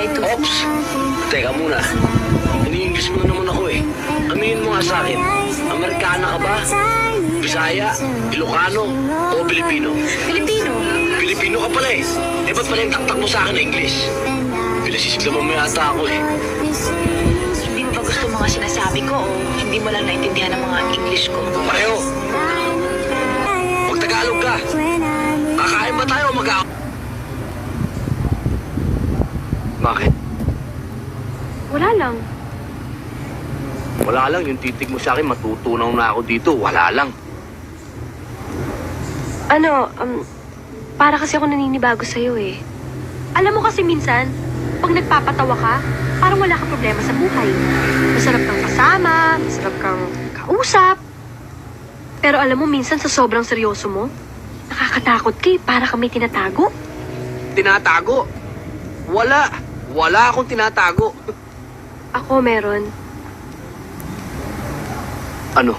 try to. Ops! Teka muna. Ini-English mo na naman ako eh. Aminin mo nga sa akin, Amerikana ka ba? Bisaya? Ilocano? O Pilipino? Filipino. Pilipino ka pala eh. Eh ba't pala yung taktak mo sa akin na English? Pinasisiglaman mo yata ako eh. Hindi mo ba gusto mga sinasabi ko o hindi mo lang naintindihan ang mga English ko? Pareho! Mag-Tagalog ka! Kakain ba tayo o mag- Bakit? Wala lang. Wala lang, yung titig mo sa akin, matutunaw na ako dito. Wala lang. Para kasi ako naninibago sa'yo eh. Alam mo kasi minsan, pag nagpapatawa ka, parang wala kang problema sa buhay. Masarap kang kasama, masarap kang kausap. Pero alam mo, minsan sa sobrang seryoso mo, nakakatakot ka eh, para kang may tinatago. Tinatago? Wala. Wala akong tinatago. Ako meron. Ano?